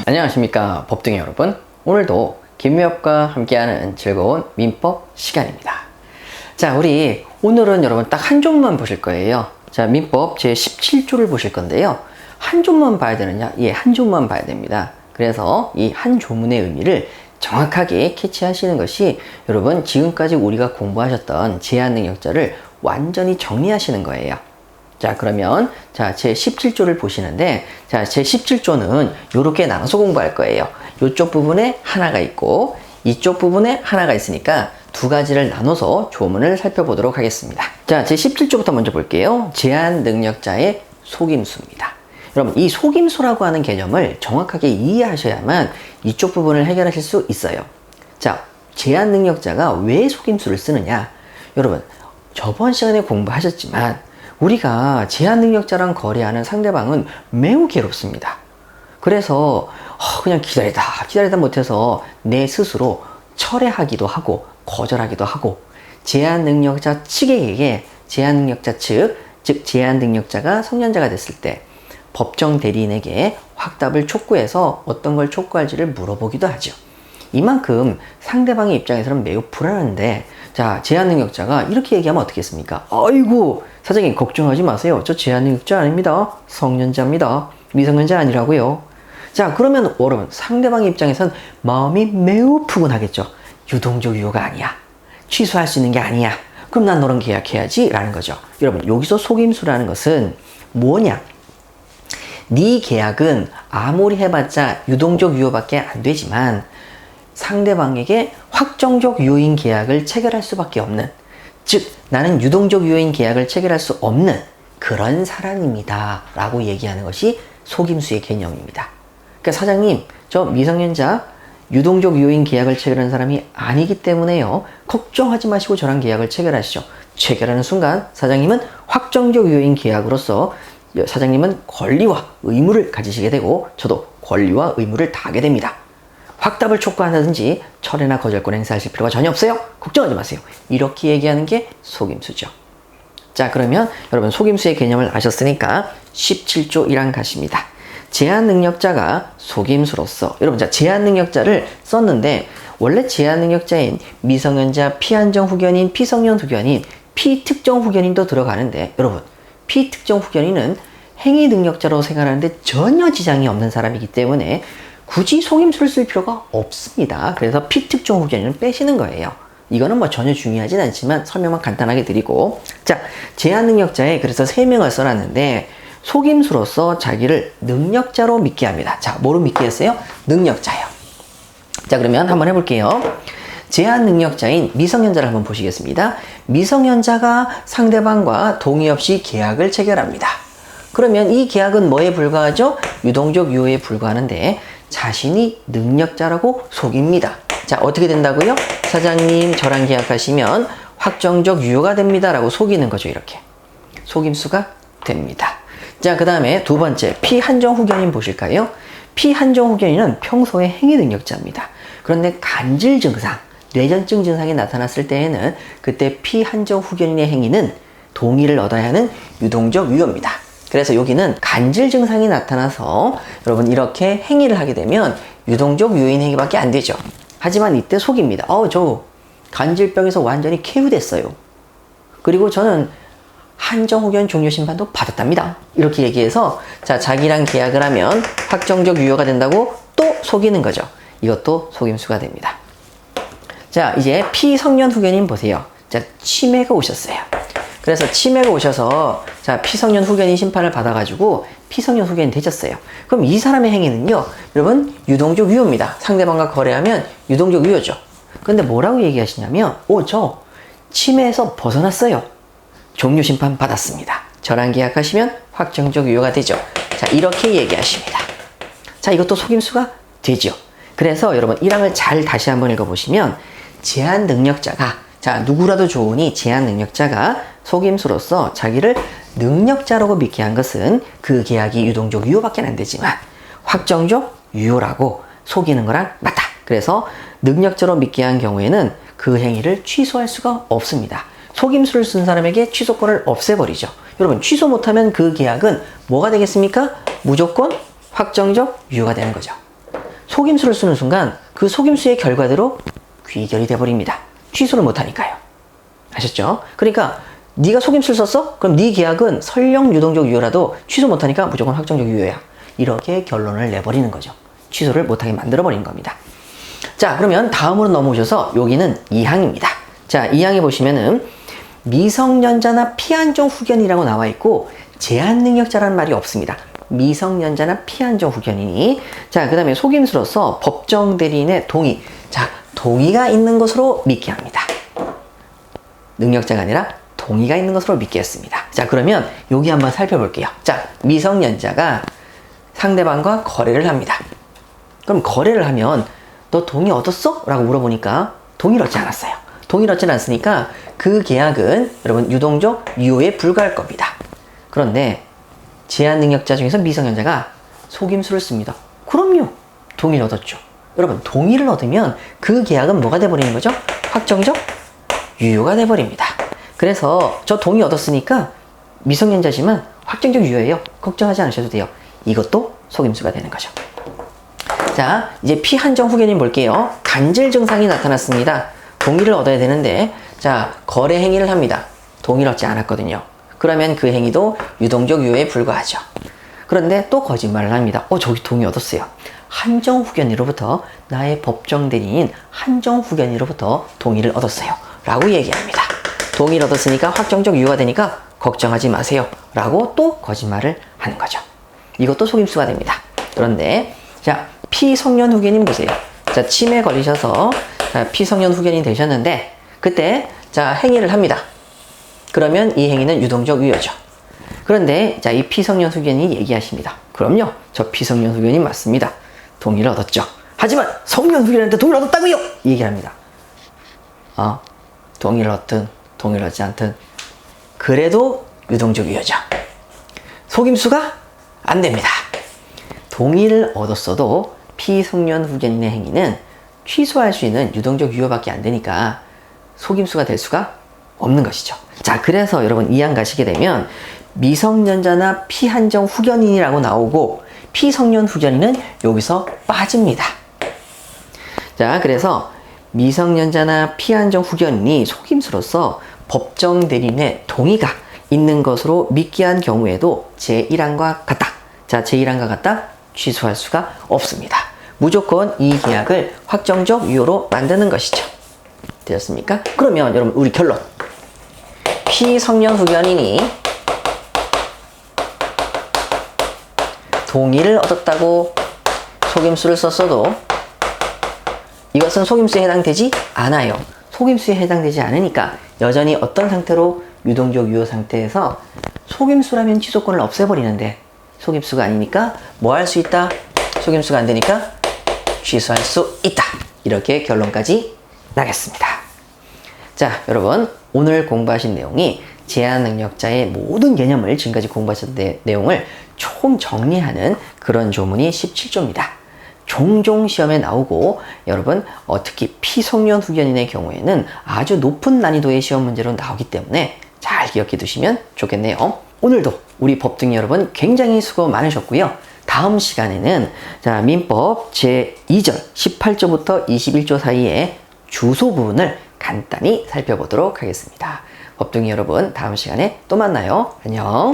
안녕하십니까 법둥이 여러분. 오늘도 김미엽과 함께하는 즐거운 민법 시간입니다. 자, 우리 오늘은 여러분 딱 한 조문만 보실 거예요. 자, 민법 제 17조를 보실 건데요. 한 조문만 봐야 되느냐? 예, 한 조문만 봐야 됩니다. 그래서 이 한 조문의 의미를 정확하게 캐치하시는 것이 여러분 지금까지 우리가 공부하셨던 제한능력자를 완전히 정리하시는 거예요. 자, 그러면 자, 제 17조를 보시는데, 자, 제 17조는 이렇게 나눠서 공부할 거예요. 이쪽 부분에 하나가 있고 이쪽 부분에 하나가 있으니까 두 가지를 나눠서 조문을 살펴보도록 하겠습니다. 자, 제 17조부터 먼저 볼게요. 제한능력자의 속임수입니다. 여러분, 이 속임수라고 하는 개념을 정확하게 이해하셔야만 이쪽 부분을 해결하실 수 있어요. 자, 제한능력자가 왜 속임수를 쓰느냐? 여러분, 저번 시간에 공부하셨지만 우리가 제한능력자랑 거래하는 상대방은 매우 괴롭습니다. 그래서 그냥 기다리다 못해서 내 스스로 철회하기도 하고 거절하기도 하고, 제한능력자 측에게 제한능력자 즉 제한능력자가 성년자가 됐을 때 법정 대리인에게 확답을 촉구해서 어떤 걸 촉구할지를 물어보기도 하죠. 이만큼 상대방의 입장에서는 매우 불안한데, 자, 제한능력자가 이렇게 얘기하면 어떻겠습니까? 아이고, 사장님 걱정하지 마세요. 저 제한능력자 아닙니다. 성년자입니다. 미성년자 아니라고요. 자, 그러면 여러분 상대방의 입장에선 마음이 매우 푸근하겠죠. 유동적 유효가 아니야. 취소할 수 있는 게 아니야. 그럼 난 너랑 계약해야지 라는 거죠. 여러분, 여기서 속임수라는 것은 뭐냐? 네 계약은 아무리 해봤자 유동적 유효밖에 안 되지만 상대방에게 확정적 유효인 계약을 체결할 수밖에 없는, 즉 나는 유동적 유효인 계약을 체결할 수 없는 그런 사람입니다 라고 얘기하는 것이 속임수의 개념입니다. 그러니까 사장님, 저 미성년자 유동적 유효인 계약을 체결하는 사람이 아니기 때문에요, 걱정하지 마시고 저랑 계약을 체결하시죠. 체결하는 순간 사장님은 확정적 유효인 계약으로서 사장님은 권리와 의무를 가지시게 되고 저도 권리와 의무를 다하게 됩니다. 확답을 촉구한다든지 철회나 거절권 행사하실 필요가 전혀 없어요. 걱정하지 마세요. 이렇게 얘기하는 게 속임수죠. 자, 그러면 여러분 속임수의 개념을 아셨으니까 17조 1항 가십니다. 제한능력자가 속임수로서, 여러분 자, 제한능력자를 썼는데 원래 제한능력자인 미성년자, 피한정 후견인, 피성년 후견인, 피특정 후견인도 들어가는데, 여러분 피특정 후견인은 행위능력자로 생활하는데 전혀 지장이 없는 사람이기 때문에 굳이 속임수를 쓸 필요가 없습니다. 그래서 피특정 후견인은 빼시는 거예요. 이거는 뭐 전혀 중요하진 않지만 설명만 간단하게 드리고, 자, 제한능력자에 그래서 3명을 써놨는데 속임수로서 자기를 능력자로 믿게 합니다. 자, 뭐로 믿게 했어요? 능력자요. 자, 그러면 한번 해볼게요. 제한능력자인 미성년자를 한번 보시겠습니다. 미성년자가 상대방과 동의 없이 계약을 체결합니다. 그러면 이 계약은 뭐에 불과하죠? 유동적 유효에 불과하는데 자신이 능력자라고 속입니다. 자, 어떻게 된다고요? 사장님, 저랑 계약하시면 확정적 유효가 됩니다 라고 속이는 거죠. 이렇게 속임수가 됩니다. 자, 그 다음에 두 번째, 피한정 후견인 보실까요? 피한정 후견인은 평소에 행위능력자입니다. 그런데 간질 증상, 뇌전증 증상이 나타났을 때에는 그때 피한정 후견인의 행위는 동의를 얻어야 하는 유동적 유효입니다. 그래서 여기는 간질 증상이 나타나서 여러분 이렇게 행위를 하게 되면 유동적 유효인 행위밖에 안 되죠. 하지만 이때 속입니다. 저 간질병에서 완전히 쾌유됐어요. 그리고 저는 한정후견 종료심판도 받았답니다. 이렇게 얘기해서 자, 자기랑 계약을 하면 확정적 유효가 된다고 또 속이는 거죠. 이것도 속임수가 됩니다. 자, 이제 피성년 후견인 보세요. 자, 치매가 오셨어요. 그래서 치매가 오셔서 자, 피성년 후견인 심판을 받아가지고 피성년 후견인 되셨어요. 그럼 이 사람의 행위는요, 여러분 유동적 유효입니다. 상대방과 거래하면 유동적 유효죠. 근데 뭐라고 얘기하시냐면, 저 치매에서 벗어났어요. 종료 심판 받았습니다. 저랑 계약하시면 확정적 유효가 되죠. 자, 이렇게 얘기하십니다. 자, 이것도 속임수가 되죠. 그래서 여러분 1항을 잘 다시 한번 읽어보시면, 제한능력자가, 자, 누구라도 좋으니 제한능력자가 속임수로서 자기를 능력자라고 믿게 한 것은 그 계약이 유동적 유효밖에 안 되지만 확정적 유효라고 속이는 거랑 맞다. 그래서 능력자로 믿게 한 경우에는 그 행위를 취소할 수가 없습니다. 속임수를 쓴 사람에게 취소권을 없애버리죠. 여러분, 취소 못하면 그 계약은 뭐가 되겠습니까? 무조건 확정적 유효가 되는 거죠. 속임수를 쓰는 순간 그 속임수의 결과대로 귀결이 돼버립니다. 취소를 못하니까요. 아셨죠? 그러니까 네가 속임수를 썼어? 그럼 네 계약은 설령 유동적 유효라도 취소 못하니까 무조건 확정적 유효야. 이렇게 결론을 내버리는 거죠. 취소를 못하게 만들어버리는 겁니다. 자, 그러면 다음으로 넘어오셔서 여기는 2항입니다. 자, 2항에 보시면은 미성년자나 피한정 후견이라고 나와 있고 제한능력자라는 말이 없습니다. 미성년자나 피한정 후견이니. 자, 그 다음에 속임수로서 법정 대리인의 동의. 자, 동의가 있는 것으로 믿게 합니다. 능력자가 아니라 동의가 있는 것으로 믿게 했습니다. 자, 그러면 여기 한번 살펴볼게요. 자, 미성년자가 상대방과 거래를 합니다. 그럼 거래를 하면 너 동의 얻었어? 라고 물어보니까 동의를 얻지 않았어요. 동의를 얻지 않았으니까 그 계약은 여러분 유동적 유효에 불과할 겁니다. 그런데 제한 능력자 중에서 미성년자가 속임수를 씁니다. 그럼요. 동의를 얻었죠. 여러분, 동의를 얻으면 그 계약은 뭐가 돼버리는 거죠? 확정적 유효가 돼버립니다. 그래서 저 동의 얻었으니까 미성년자지만 확정적 유효예요. 걱정하지 않으셔도 돼요. 이것도 속임수가 되는 거죠. 자, 이제 피한정 후견인 볼게요. 간질 증상이 나타났습니다. 동의를 얻어야 되는데, 자, 거래 행위를 합니다. 동의를 얻지 않았거든요. 그러면 그 행위도 유동적 유효에 불과하죠. 그런데 또 거짓말을 합니다. 저기 동의 얻었어요. 한정 후견인으로부터 나의 법정 대리인 한정 후견인으로부터 동의를 얻었어요. 라고 얘기합니다. 동의를 얻었으니까 확정적 유효가 되니까 걱정하지 마세요. 라고 또 거짓말을 하는 거죠. 이것도 속임수가 됩니다. 그런데 자, 피성년 후견인 보세요. 자, 치매에 걸리셔서 피성년 후견인 되셨는데 그때 자, 행위를 합니다. 그러면 이 행위는 유동적 유효죠. 그런데 자, 이 피성년 후견인이 얘기하십니다. 그럼요. 저 피성년 후견인 맞습니다. 동의를 얻었죠. 하지만 성년 후견인한테 동의를 얻었다고요. 이 얘기를 합니다. 동의를 얻든 동의를 얻지 않든 그래도 유동적 유효죠. 속임수가 안 됩니다. 동의를 얻었어도 피성년 후견인의 행위는 취소할 수 있는 유동적 유효밖에 안 되니까 속임수가 될 수가 없는 것이죠. 자, 그래서 여러분 2항 가시게 되면 미성년자나 피한정 후견인이라고 나오고 피성년 후견인은 여기서 빠집니다. 자, 그래서 미성년자나 피한정 후견인이 속임수로서 법정 대리인의 동의가 있는 것으로 믿게 한 경우에도 제1항과 같다. 자, 제1항과 같다. 취소할 수가 없습니다. 무조건 이 계약을 확정적 유효로 만드는 것이죠. 되셨습니까? 그러면 여러분 우리 결론. 피성년 후견인이 동의를 얻었다고 속임수를 썼어도 이것은 속임수에 해당되지 않아요. 속임수에 해당되지 않으니까 여전히 어떤 상태로 유동적 유효 상태에서 속임수라면 취소권을 없애버리는데 속임수가 아니니까 뭐 할 수 있다? 속임수가 안 되니까 취소할 수 있다. 이렇게 결론까지 나겠습니다. 자, 여러분 오늘 공부하신 내용이 제한능력자의 모든 개념을 지금까지 공부하신 내용을 총 정리하는 그런 조문이 17조입니다. 종종 시험에 나오고 여러분 특히 피성년 후견인의 경우에는 아주 높은 난이도의 시험 문제로 나오기 때문에 잘 기억해 두시면 좋겠네요. 오늘도 우리 법등이 여러분 굉장히 수고 많으셨고요. 다음 시간에는 자, 민법 제2절 18조부터 21조 사이의 주소 부분을 간단히 살펴보도록 하겠습니다. 법등이 여러분 다음 시간에 또 만나요. 안녕.